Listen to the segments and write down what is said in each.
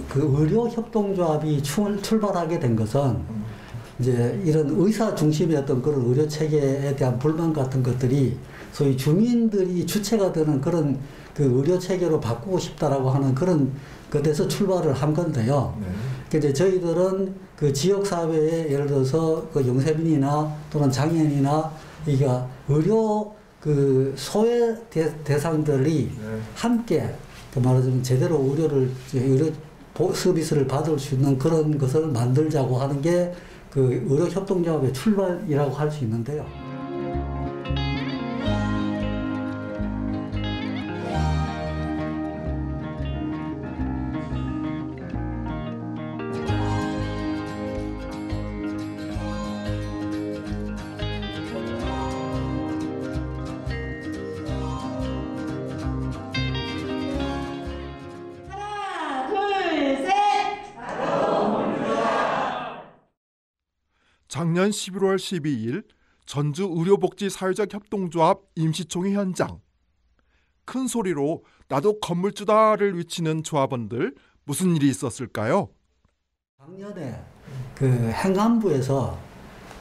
그 의료협동조합이 출발하게 된 것은 이제 이런 의사 중심의 어떤 그런 의료 체계에 대한 불만 같은 것들이 소위 주민들이 주체가 되는 그런 그 의료 체계로 바꾸고 싶다라고 하는 그런 것에서 출발을 한 건데요. 이제 저희들은 그 지역 사회에 예를 들어서 그 영세민이나 또는 장애인이나 이게 의료 그 소외 대상들이 함께 그 말하자면 제대로 의료 서비스를 받을 수 있는 그런 것을 만들자고 하는 게 그 의료협동조합의 출발이라고 할 수 있는데요. 작년 11월 12일 전주 의료복지사회적협동조합 임시총회 현장. 큰 소리로 나도 건물주다를 외치는 조합원들, 무슨 일이 있었을까요? 작년에 그 행안부에서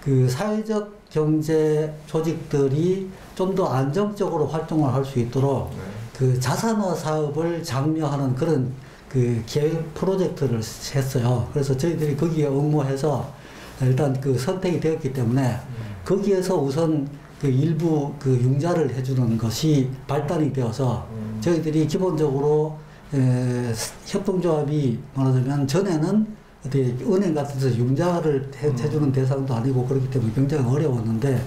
그 사회적 경제 조직들이 좀 더 안정적으로 활동을 할 수 있도록 그 자산화 사업을 장려하는 그런 그 계획 프로젝트를 했어요. 그래서 저희들이 거기에 응모해서 일단 그 선택이 되었기 때문에 거기에서 우선 그 일부 그 융자를 해주는 것이 발단이 되어서 저희들이 기본적으로 협동조합이 말하자면 전에는 어떻게 은행 같은 데서 융자를 해주는 대상도 아니고 그렇기 때문에 굉장히 어려웠는데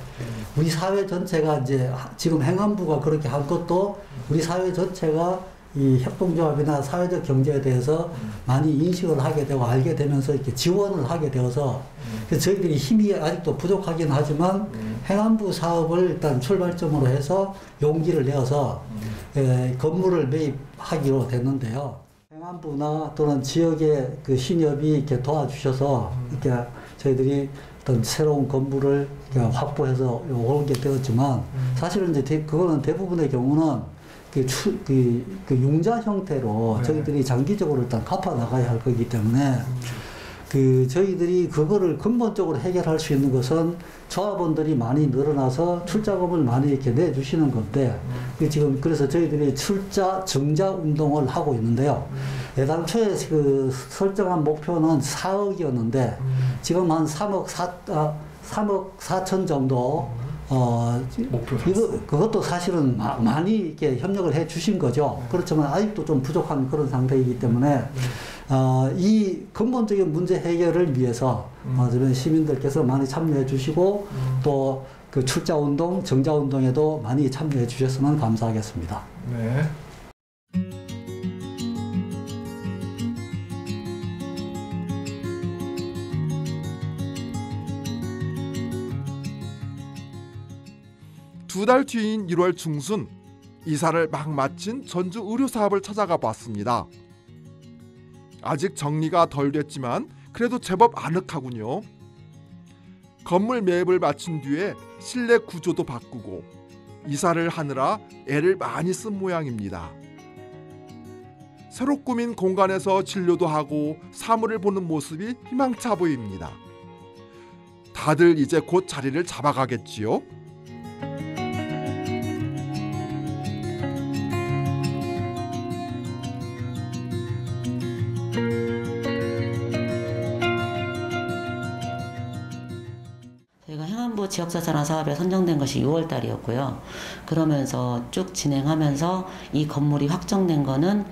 우리 사회 전체가 이제 지금 행안부가 그렇게 한 것도 우리 사회 전체가 이 협동조합이나 사회적 경제에 대해서 많이 인식을 하게 되고 알게 되면서 이렇게 지원을 하게 되어서 그래서 저희들이 힘이 아직도 부족하긴 하지만 행안부 사업을 일단 출발점으로 해서 용기를 내어서 건물을 매입하기로 됐는데요. 행안부나 또는 지역의 그 신협이 이렇게 도와주셔서 이렇게 저희들이 어떤 새로운 건물을 이렇게 확보해서 오게 되었지만 사실은 이제 그거는 대부분의 경우는 그 융자 형태로 저희들이 장기적으로 일단 갚아 나가야 할 거기 때문에 그 저희들이 그거를 근본적으로 해결할 수 있는 것은 조합원들이 많이 늘어나서 출자금을 많이 이렇게 내주시는 건데 지금 그래서 저희들이 출자 증자 운동을 하고 있는데요. 애당초에 그 설정한 목표는 4억이었는데 지금 한 3억 4천 정도 그것도 사실은 많이 이렇게 협력을 해 주신 거죠. 그렇지만 아직도 좀 부족한 그런 상태이기 때문에 이 근본적인 문제 해결을 위해서 시민들께서 많이 참여해 주시고 또 그 출자 운동, 정자 운동에도 많이 참여해 주셨으면 감사하겠습니다. 네. 두 달 뒤인 1월 중순 이사를 막 마친 전주 의료사업을 찾아가 봤습니다. 아직 정리가 덜 됐지만 그래도 제법 아늑하군요. 건물 매입을 마친 뒤에 실내 구조도 바꾸고 이사를 하느라 애를 많이 쓴 모양입니다. 새로 꾸민 공간에서 진료도 하고 사물을 보는 모습이 희망차 보입니다. 다들 이제 곧 자리를 잡아가겠지요? 저희가 행안부 지역자산화 사업에 선정된 것이 6월 달이었고요. 그러면서 쭉 진행하면서 이 건물이 확정된 거는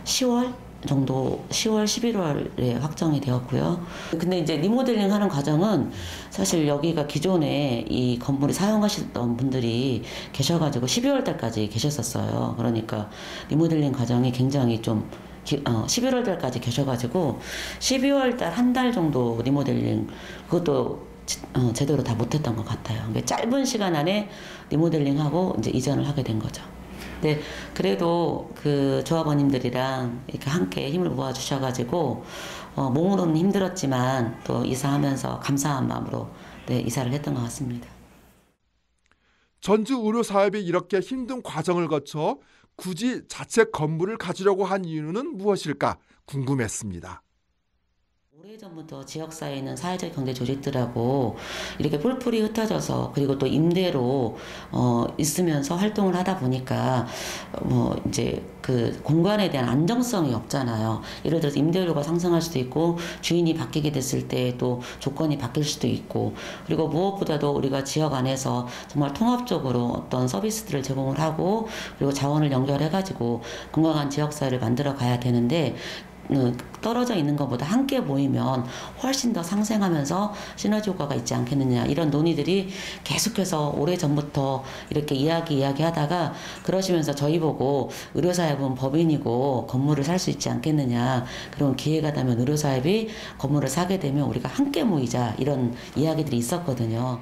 10월 정도, 10월, 11월에 확정이 되었고요. 근데 이제 리모델링 하는 과정은 사실 여기가 기존에 이 건물을 사용하시던 분들이 계셔가지고 12월 달까지 계셨었어요. 그러니까 리모델링 과정이 굉장히 좀 11월 달까지 계셔가지고 12월 달 한 달 정도 리모델링 그것도 제대로 다 못했던 것 같아요. 짧은 시간 안에 리모델링하고 이제 이전을 하게 된 거죠. 근데 그래도 그 조합원님들이랑 이렇게 함께 힘을 모아주셔가지고 몸으로는 힘들었지만 또 이사하면서 감사한 마음으로 이사를 했던 것 같습니다. 전주 의료사업이 이렇게 힘든 과정을 거쳐 굳이 자체 건물을 가지려고 한 이유는 무엇일까 궁금했습니다. 오래전부터 지역사회에 있는 사회적 경제 조직들하고 이렇게 뿔뿔이 흩어져서 그리고 또 임대로 있으면서 활동을 하다 보니까 이제 그 공간에 대한 안정성이 없잖아요. 예를 들어서 임대료가 상승할 수도 있고 주인이 바뀌게 됐을 때 또 조건이 바뀔 수도 있고 그리고 무엇보다도 우리가 지역 안에서 정말 통합적으로 어떤 서비스들을 제공을 하고 그리고 자원을 연결해가지고 건강한 지역사회를 만들어 가야 되는데 떨어져 있는 것보다 함께 모이면 훨씬 더 상생하면서 시너지 효과가 있지 않겠느냐 이런 논의들이 계속해서 오래전부터 이렇게 이야기하다가 그러시면서 저희 보고 의료사업은 법인이고 건물을 살 수 있지 않겠느냐 그런 기회가 되면 의료사업이 건물을 사게 되면 우리가 함께 모이자 이런 이야기들이 있었거든요.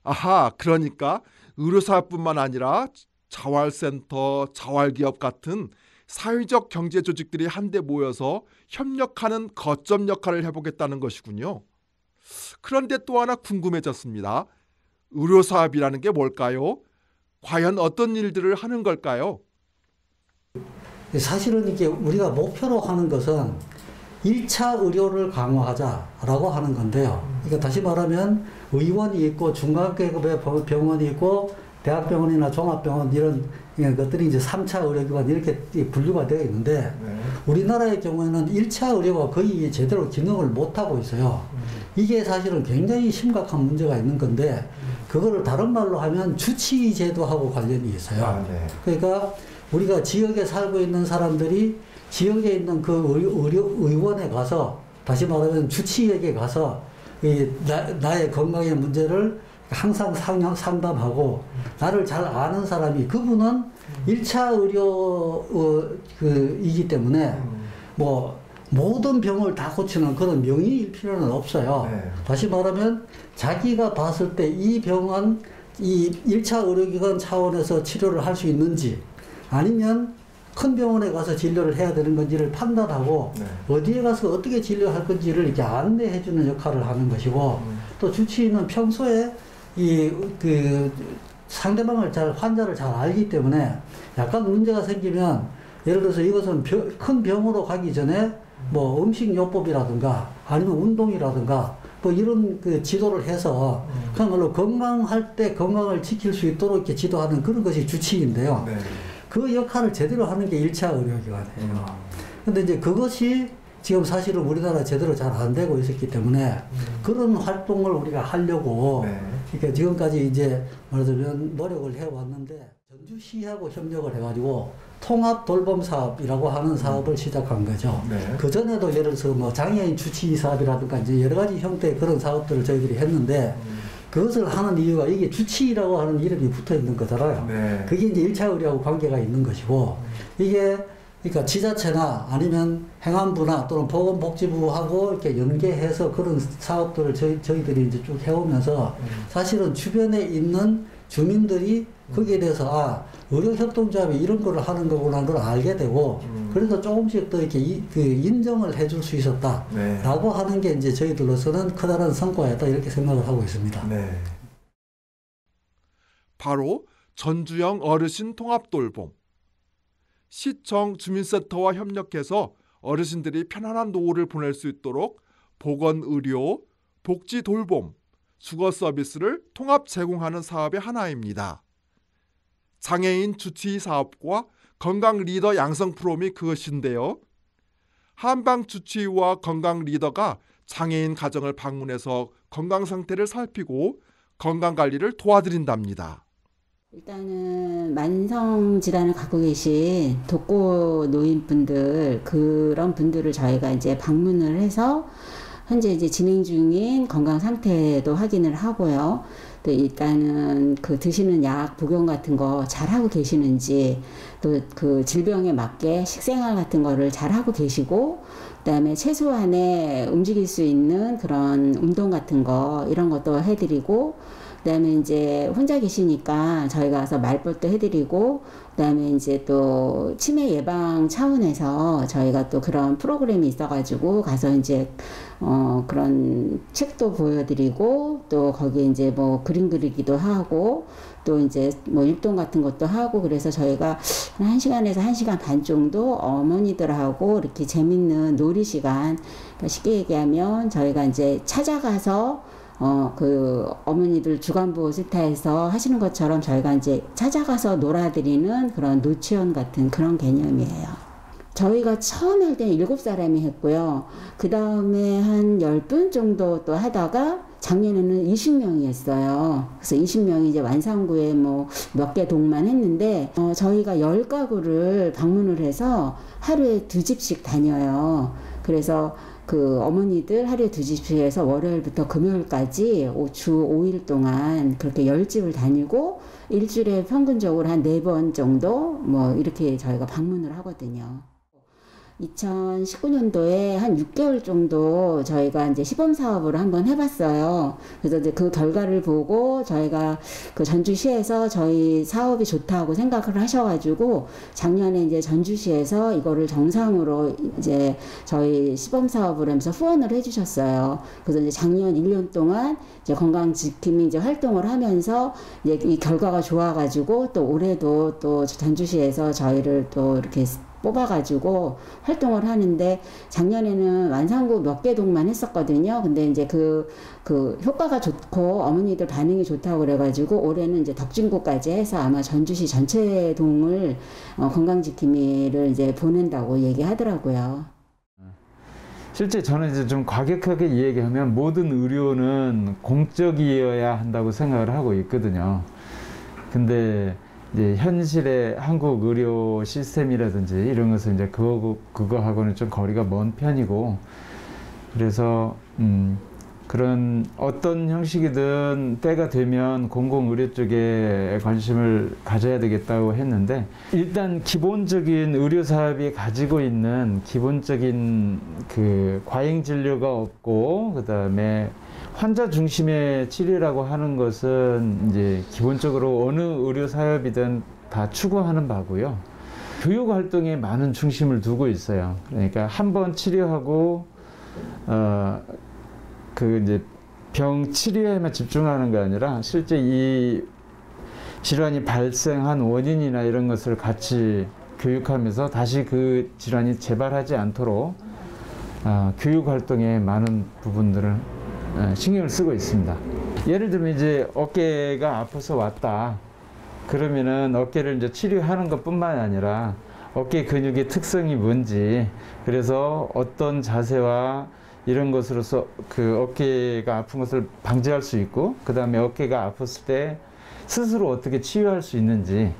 아하, 그러니까 의료사업뿐만 아니라 자활센터, 자활기업 같은 사회적 경제 조직들이 한데 모여서 협력하는 거점 역할을 해보겠다는 것이군요. 그런데 또 하나 궁금해졌습니다. 의료사업이라는 게 뭘까요? 과연 어떤 일들을 하는 걸까요? 사실은 이게 우리가 목표로 하는 것은 1차 의료를 강화하자라고 하는 건데요. 그러니까 다시 말하면 의원이 있고 중간급의 병원이 있고 대학병원이나 종합병원 이런 것들이 이제 3차 의료기관 이렇게 분류가 되어 있는데 우리나라의 경우에는 1차 의료가 거의 제대로 기능을 못하고 있어요. 이게 사실은 굉장히 심각한 문제가 있는 건데 그거를 다른 말로 하면 주치의 제도하고 관련이 있어요. 그러니까 우리가 지역에 살고 있는 사람들이 지역에 있는 그 의원에 가서 다시 말하면 주치의에게 가서 나의 건강의 문제를 항상 상담하고 나를 잘 아는 사람이 그분은 1차 의료이기 때문에 뭐 모든 병을 다 고치는 그런 명의일 필요는 없어요. 다시 말하면 자기가 봤을 때 이 병은 이 1차 의료기관 차원에서 치료를 할 수 있는지 아니면 큰 병원에 가서 진료를 해야 되는 건지를 판단하고 어디에 가서 어떻게 진료할 건지를 이렇게 안내해 주는 역할을 하는 것이고 또 주치의는 평소에 상대방을 환자를 잘 알기 때문에 약간 문제가 생기면 예를 들어서 이것은 큰 병으로 가기 전에 뭐 음식요법이라든가 아니면 운동이라든가 뭐 이런 지도를 해서 그야말로 건강할 때 건강을 지킬 수 있도록 이렇게 지도하는 그런 것이 주치의인데요. 그 역할을 제대로 하는 게 1차 의료기관이에요. 근데 이제 그것이 지금 사실은 우리나라 제대로 잘 안 되고 있었기 때문에 그런 활동을 우리가 하려고 그러니까 지금까지 이제 말하자면 노력을 해왔는데 전주시하고 협력을 해가지고 통합 돌봄 사업이라고 하는 사업을 시작한 거죠. 그 전에도 예를 들어서 뭐 장애인 주치의 사업이라든가 이제 여러 가지 형태의 그런 사업들을 저희들이 했는데 그것을 하는 이유가 이게 주치의라고 하는 이름이 붙어 있는 거잖아요. 그게 이제 1차 의료하고 관계가 있는 것이고 이게 그러니까 지자체나 아니면 행안부나 또는 보건복지부하고 이렇게 연계해서 그런 사업들을 저희들이 이제 쭉 해오면서 사실은 주변에 있는 주민들이 거기에 대해서 의료협동조합이 이런 거를 하는 거구나 하는 걸 알게 되고 그래서 조금씩 더 이렇게 인정을 해줄 수 있었다라고 하는 게 이제 저희들로서는 커다란 성과였다 이렇게 생각을 하고 있습니다. 바로 전주형 어르신 통합돌봄. 시청 주민센터와 협력해서 어르신들이 편안한 노후를 보낼 수 있도록 보건의료, 복지돌봄, 주거 서비스를 통합 제공하는 사업의 하나입니다. 장애인 주치의 사업과 건강 리더 양성 프로그램이 그것인데요. 한방 주치의와 건강 리더가 장애인 가정을 방문해서 건강 상태를 살피고 건강 관리를 도와드린답니다. 일단은 만성 질환을 갖고 계신 독거 노인분들 그런 분들을 저희가 이제 방문을 해서 현재 이제 진행 중인 건강 상태도 확인을 하고요. 또 일단은 그 드시는 약 복용 같은 거 잘 하고 계시는지 또 그 질병에 맞게 식생활 같은 거를 잘 하고 계시고 그다음에 최소한의 움직일 수 있는 그런 운동 같은 거 이런 것도 해드리고 그다음에 이제 혼자 계시니까 저희가 가서 말벗도 해드리고, 그다음에 이제 또 치매 예방 차원에서 저희가 또 그런 프로그램이 있어가지고 가서 이제 그런 책도 보여드리고, 또 거기 이제 뭐 그림 그리기도 하고, 또 이제 뭐 율동 같은 것도 하고, 그래서 저희가 한 1시간에서 1시간 반 정도 어머니들하고 이렇게 재밌는 놀이 시간, 그러니까 쉽게 얘기하면 저희가 이제 찾아가서 그 어머니들 주간보호 센터에서 하시는 것처럼 저희가 이제 찾아가서 놀아드리는 그런 노치원 같은 그런 개념이에요. 저희가 처음 할 때는 7사람이 했고요. 그 다음에 한 10분 정도 또 하다가 작년에는 20명이 했어요. 그래서 20명이 이제 완산구에 뭐 몇 개 동만 했는데, 저희가 10가구를 방문을 해서 하루에 2집씩 다녀요. 그래서 그 어머니들 하루에 2집씩 해서 월요일부터 금요일까지 주 5일 동안 그렇게 10집을 다니고, 일주일에 평균적으로 한 4번 정도 뭐 이렇게 저희가 방문을 하거든요. 2019년도에 한 6개월 정도 저희가 이제 시범 사업을 한번 해봤어요. 그래서 이제 그 결과를 보고 저희가 그 전주시에서 저희 사업이 좋다고 생각을 하셔가지고 작년에 이제 전주시에서 이거를 정상으로 이제 저희 시범 사업을 하면서 후원을 해주셨어요. 그래서 이제 작년 1년 동안 이제 건강지킴이 이제 활동을 하면서 이제 이 결과가 좋아가지고 또 올해도 또 전주시에서 저희를 또 이렇게 뽑아가지고 활동을 하는데, 작년에는 완산구 몇 개 동만 했었거든요. 근데 이제 그 효과가 좋고 어머니들 반응이 좋다고 그래가지고 올해는 이제 덕진구까지 해서 아마 전주시 전체 동을 건강지킴이를 이제 보낸다고 얘기하더라고요. 실제 저는 이제 좀 과격하게 얘기하면 모든 의료는 공적이어야 한다고 생각을 하고 있거든요. 근데 이제 현실의 한국 의료 시스템이라든지 이런 것은 이제 그거하고는 좀 거리가 먼 편이고, 그래서 그런 어떤 형식이든 때가 되면 공공의료 쪽에 관심을 가져야 되겠다고 했는데, 일단 기본적인 의료 사업이 가지고 있는 기본적인 그 과잉 진료가 없고, 그 다음에 환자 중심의 치료라고 하는 것은 이제 기본적으로 어느 의료 사업이든 다 추구하는 바고요. 교육 활동에 많은 중심을 두고 있어요. 그러니까 한번 치료하고 그 이제 병 치료에만 집중하는 게 아니라 실제 이 질환이 발생한 원인이나 이런 것을 같이 교육하면서 다시 그 질환이 재발하지 않도록 교육 활동에 많은 부분들을 신경을 쓰고 있습니다. 예를 들면 이제 어깨가 아파서 왔다. 그러면은 어깨를 이제 치료하는 것뿐만 아니라 어깨 근육의 특성이 뭔지, 그래서 어떤 자세와 이런 것으로서 그 어깨가 아픈 것을 방지할 수 있고, 그 다음에 어깨가 아팠을 때 스스로 어떻게 치유할 수 있는지,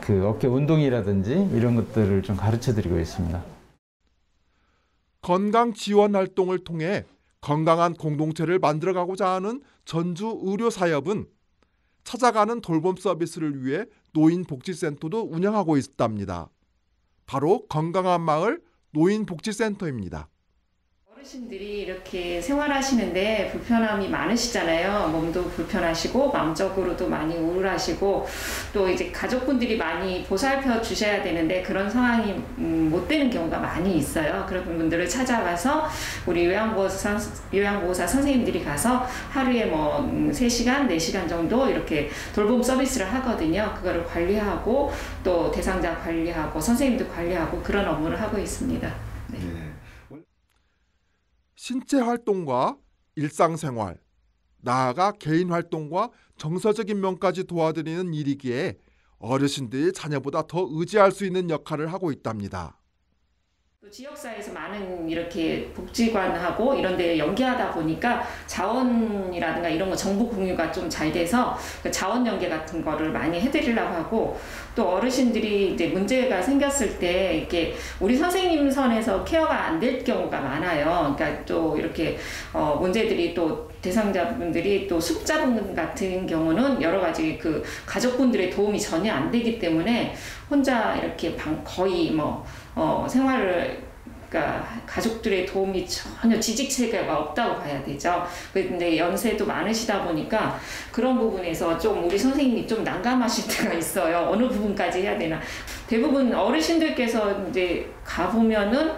그 어깨 운동이라든지 이런 것들을 좀 가르쳐 드리고 있습니다. 건강 지원 활동을 통해 건강한 공동체를 만들어가고자 하는 전주 의료사협은 찾아가는 돌봄 서비스를 위해 노인복지센터도 운영하고 있답니다. 바로 건강한 마을 노인복지센터입니다. 어르신들이 이렇게 생활하시는데 불편함이 많으시잖아요. 몸도 불편하시고 마음적으로도 많이 우울하시고, 또 이제 가족분들이 많이 보살펴 주셔야 되는데 그런 상황이 못 되는 경우가 많이 있어요. 그런 분들을 찾아가서 우리 요양보호사 선생님들이 가서 하루에 뭐 3시간, 4시간 정도 이렇게 돌봄 서비스를 하거든요. 그거를 관리하고 또 대상자 관리하고 선생님들 관리하고 그런 업무를 하고 있습니다. 네. 신체 활동과 일상생활, 나아가 개인 활동과 정서적인 면까지 도와드리는 일이기에 어르신들이 자녀보다 더 의지할 수 있는 역할을 하고 있답니다. 또 지역사회에서 많은 이렇게 복지관하고 이런 데 연계하다 보니까 자원이라든가 이런 거 정보 공유가 좀 잘 돼서 그 자원 연계 같은 거를 많이 해드리려고 하고, 또 어르신들이 이제 문제가 생겼을 때 이렇게 우리 선생님 선에서 케어가 안 될 경우가 많아요. 그러니까 또 이렇게 문제들이 또 대상자분들이 또 숙자분 같은 경우는 여러 가지 그 가족분들의 도움이 전혀 안 되기 때문에 혼자 이렇게 거의 뭐 생활을 그러니까 가족들의 도움이 전혀 지직체계가 없다고 봐야 되죠. 근데 연세도 많으시다 보니까 그런 부분에서 좀 우리 선생님이 좀 난감하실 때가 있어요. 어느 부분까지 해야 되나. 대부분 어르신들께서 이제 가보면은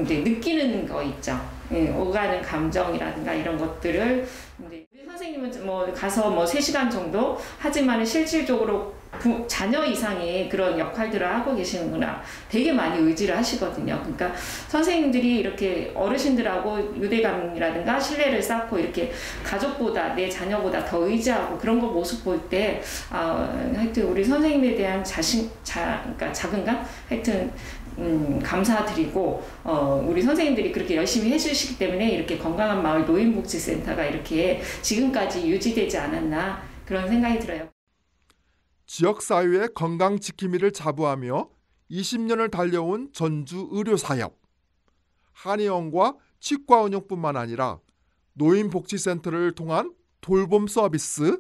이제 느끼는 거 있죠. 예, 오가는 감정이라든가 이런 것들을 이제 우리 선생님은 뭐 가서 뭐 3시간 정도 하지만 실질적으로 자녀 이상의 그런 역할들을 하고 계시는구나 되게 많이 의지를 하시거든요. 그러니까 선생님들이 이렇게 어르신들하고 유대감이라든가 신뢰를 쌓고 이렇게 가족보다 내 자녀보다 더 의지하고 그런 거 모습 볼 때 하여튼 우리 선생님에 대한 그러니까 자긍감 하여튼 감사드리고 우리 선생님들이 그렇게 열심히 해주시기 때문에 이렇게 건강한 마을 노인복지센터가 이렇게 지금까지 유지되지 않았나 그런 생각이 들어요. 지역사회의 건강지킴이를 자부하며 20년을 달려온 전주 의료사협. 한의원과 치과 운영뿐만 아니라 노인복지센터를 통한 돌봄 서비스,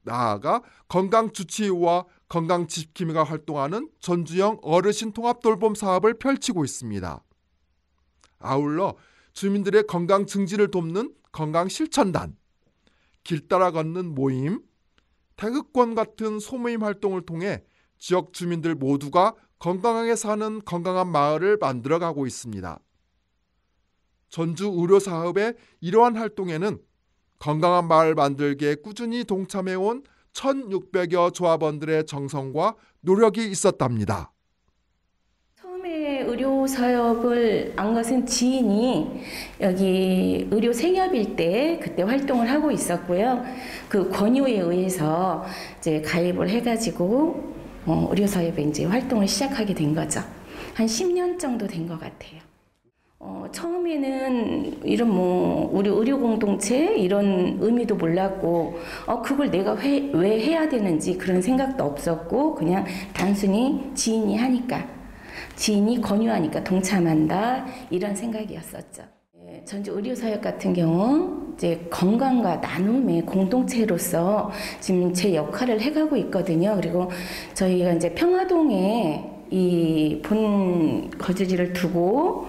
나아가 건강주치의와 건강지킴이가 활동하는 전주형 어르신 통합 돌봄 사업을 펼치고 있습니다. 아울러 주민들의 건강 증진을 돕는 건강실천단, 길 따라 걷는 모임, 태극권 같은 소모임 활동을 통해 지역 주민들 모두가 건강하게 사는 건강한 마을을 만들어가고 있습니다. 전주 의료사업의 이러한 활동에는 건강한 마을 만들기에 꾸준히 동참해온 1,600여 조합원들의 정성과 노력이 있었답니다. 처음에 의료사업을 안 것은 지인이 여기 의료생협일 때 그때 활동을 하고 있었고요. 그 권유에 의해서 이제 가입을 해가지고 의료사업에 이제 활동을 시작하게 된 거죠. 한 10년 정도 된 것 같아요. 처음에는 이런 우리 의료 공동체 이런 의미도 몰랐고 그걸 내가 왜 해야 되는지 그런 생각도 없었고 그냥 단순히 지인이 하니까 지인이 권유하니까 동참한다 이런 생각이었었죠. 전주 의료사역 같은 경우 이제 건강과 나눔의 공동체로서 지금 제 역할을 해가고 있거든요. 그리고 저희가 이제 평화동에 이 본 거주지를 두고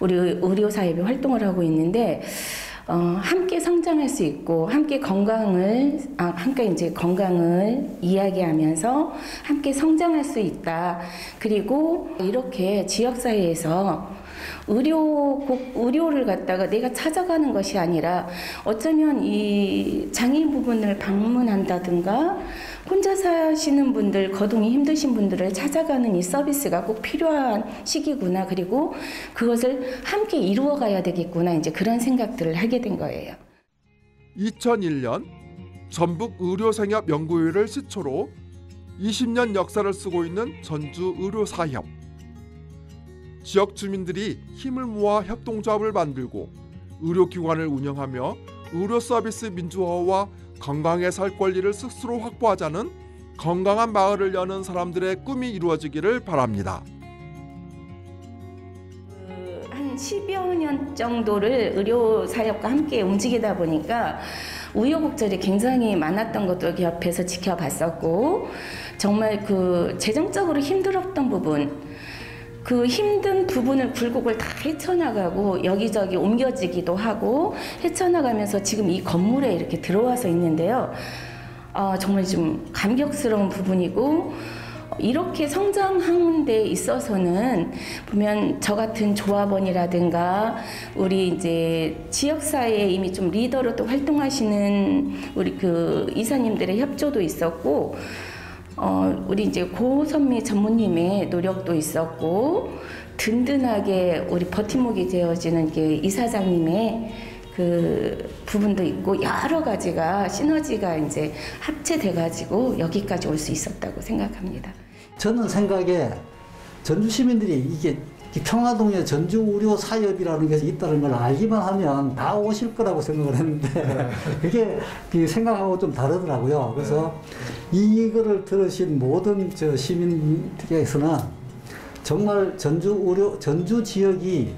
우리 의료사업이 활동을 하고 있는데 함께 성장할 수 있고 함께 이제 건강을 이야기하면서 함께 성장할 수 있다. 그리고 이렇게 지역사회에서 의료를 갖다가 내가 찾아가는 것이 아니라 어쩌면 이 장애인 부분을 방문한다든가 혼자 사시는 분들, 거동이 힘드신 분들을 찾아가는 이 서비스가 꼭 필요한 시기구나. 그리고 그것을 함께 이루어가야 되겠구나. 이제 그런 생각들을 하게 된 거예요. 2001년 전북의료생협연구회를 시초로 20년 역사를 쓰고 있는 전주 의료사협. 지역 주민들이 힘을 모아 협동조합을 만들고 의료기관을 운영하며 의료 서비스 민주화와 건강에 살 권리를 스스로 확보하자는 건강한 마을을 여는 사람들의 꿈이 이루어지기를 바랍니다. 한 10여 년 정도를 의료사역과 함께 움직이다 보니까 우여곡절이 굉장히 많았던 것도 옆에서 지켜봤었고 정말 그 재정적으로 힘들었던 부분 그 힘든 부분을 굴곡을 다 헤쳐나가고 여기저기 옮겨지기도 하고 헤쳐나가면서 지금 이 건물에 이렇게 들어와서 있는데요. 정말 좀 감격스러운 부분이고 이렇게 성장하는 데 있어서는 보면 저 같은 조합원이라든가 우리 이제 지역사회에 이미 좀 리더로 또 활동하시는 우리 그 이사님들의 협조도 있었고 우리 이제 고선미 전무님의 노력도 있었고 든든하게 우리 버팀목이 되어지는 게 이사장님의 그 부분도 있고 여러 가지가 시너지가 이제 합체돼 가지고 여기까지 올 수 있었다고 생각합니다. 저는 생각에 전주 시민들이 이게 평화동에 전주 의료 사협이라는 것이 있다는 걸 알기만 하면 다 오실 거라고 생각을 했는데 그게 생각하고 좀 다르더라고요. 그래서 이거를 들으신 모든 저 시민들께서는 정말 전주 지역이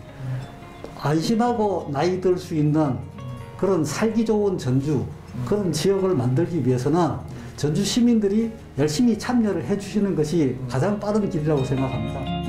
안심하고 나이 들 수 있는 그런 살기 좋은 전주 그런 지역을 만들기 위해서는 전주 시민들이 열심히 참여를 해주시는 것이 가장 빠른 길이라고 생각합니다.